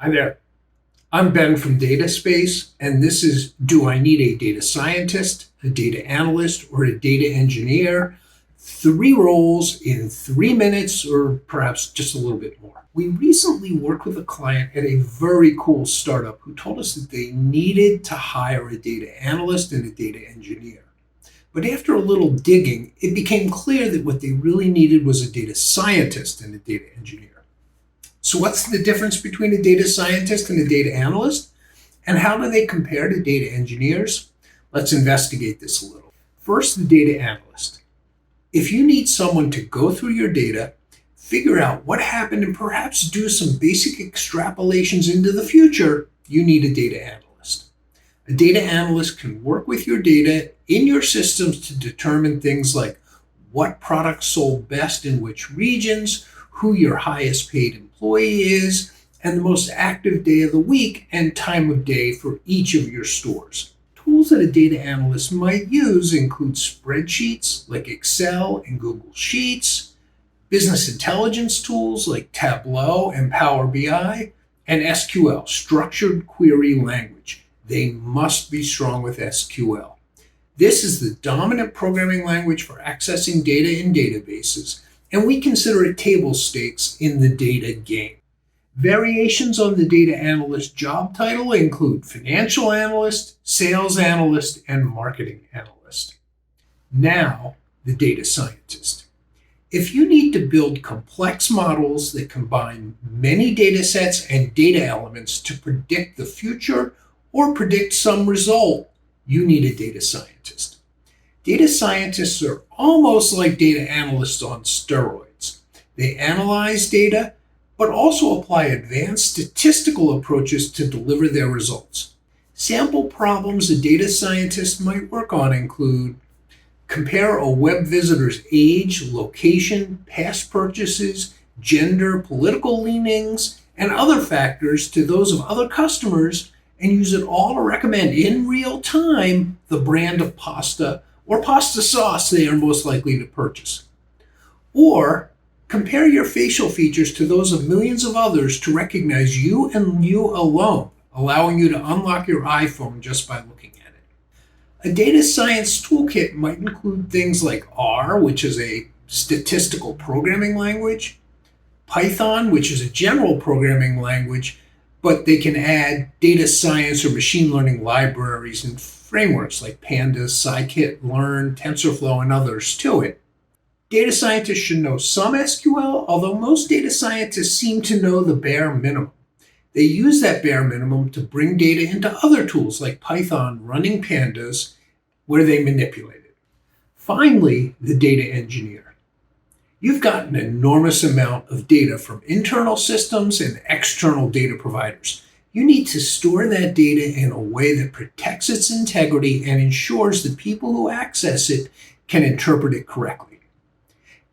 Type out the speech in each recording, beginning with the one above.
Hi there. I'm Ben from Data Space, and this is Do I Need a Data Scientist, a Data Analyst, or a Data Engineer? Three roles in 3 minutes, or perhaps just a little bit more. We recently worked with a client at a very cool startup who told us that they needed to hire a data analyst and a data engineer. But after a little digging, it became clear that what they really needed was a data scientist and a data engineer. So, what's the difference between a data scientist and a data analyst? And how do they compare to data engineers? Let's investigate this a little. First, the data analyst. If you need someone to go through your data, figure out what happened, and perhaps do some basic extrapolations into the future, you need a data analyst. A data analyst can work with your data in your systems to determine things like what products sold best in which regions, who your highest paid employee is, and the most active day of the week and time of day for each of your stores. Tools that a data analyst might use include spreadsheets like Excel and Google Sheets, business intelligence tools like Tableau and Power BI, and SQL, structured query language. They must be strong with SQL. This is the dominant programming language for accessing data in databases, and we consider it table stakes in the data game. Variations on the data analyst job title include financial analyst, sales analyst, and marketing analyst. Now, the data scientist. If you need to build complex models that combine many data sets and data elements to predict the future or predict some result, you need a data scientist. Data scientists are almost like data analysts on steroids. They analyze data, but also apply advanced statistical approaches to deliver their results. Sample problems a data scientist might work on include compare a web visitor's age, location, past purchases, gender, political leanings, and other factors to those of other customers, and use it all to recommend in real time the brand of pasta or pasta sauce they are most likely to purchase. Or compare your facial features to those of millions of others to recognize you and you alone, allowing you to unlock your iPhone just by looking at it. A data science toolkit might include things like R, which is a statistical programming language, Python, which is a general programming language, but they can add data science or machine learning libraries and frameworks like Pandas, scikit-learn, TensorFlow, and others to it. Data scientists should know some SQL, although most data scientists seem to know the bare minimum. They use that bare minimum to bring data into other tools like Python running pandas, where they manipulate it. Finally, the data engineer. You've got an enormous amount of data from internal systems and external data providers. You need to store that data in a way that protects its integrity and ensures that people who access it can interpret it correctly.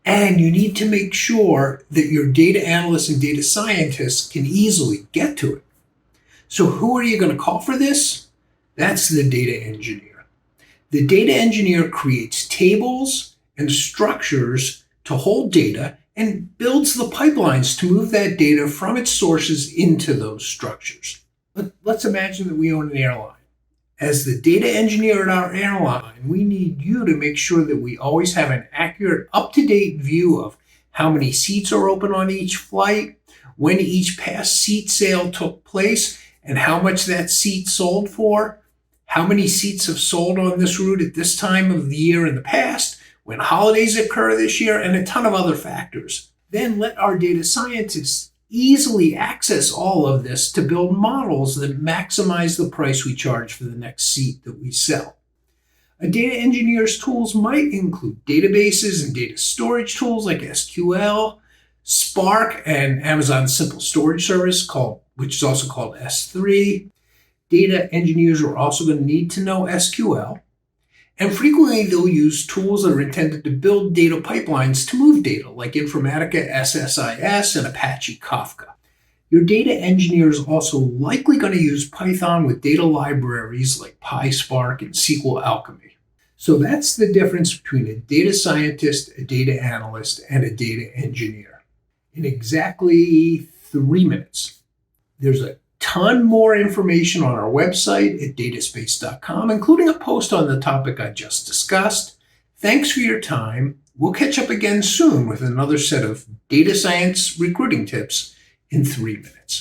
And you need to make sure that your data analysts and data scientists can easily get to it. So who are you going to call for this? That's the data engineer. The data engineer creates tables and structures to hold data and builds the pipelines to move that data from its sources into those structures. Let's imagine that we own an airline. As the data engineer at our airline, we need you to make sure that we always have an accurate, up-to-date view of how many seats are open on each flight, when each past seat sale took place, and how much that seat sold for, how many seats have sold on this route at this time of the year in the past, when holidays occur this year, and a ton of other factors. Then let our data scientists easily access all of this to build models that maximize the price we charge for the next seat that we sell. A data engineer's tools might include databases and data storage tools like SQL, Spark, and Amazon's simple storage service, which is also called S3. Data engineers are also going to need to know SQL. And frequently, they'll use tools that are intended to build data pipelines to move data, like Informatica SSIS and Apache Kafka. Your data engineer is also likely going to use Python with data libraries like PySpark and SQL Alchemy. So that's the difference between a data scientist, a data analyst, and a data engineer in exactly 3 minutes. There's a ton more information on our website at dataspace.com, including a post on the topic I just discussed. Thanks for your time. We'll catch up again soon with another set of data science recruiting tips in 3 minutes.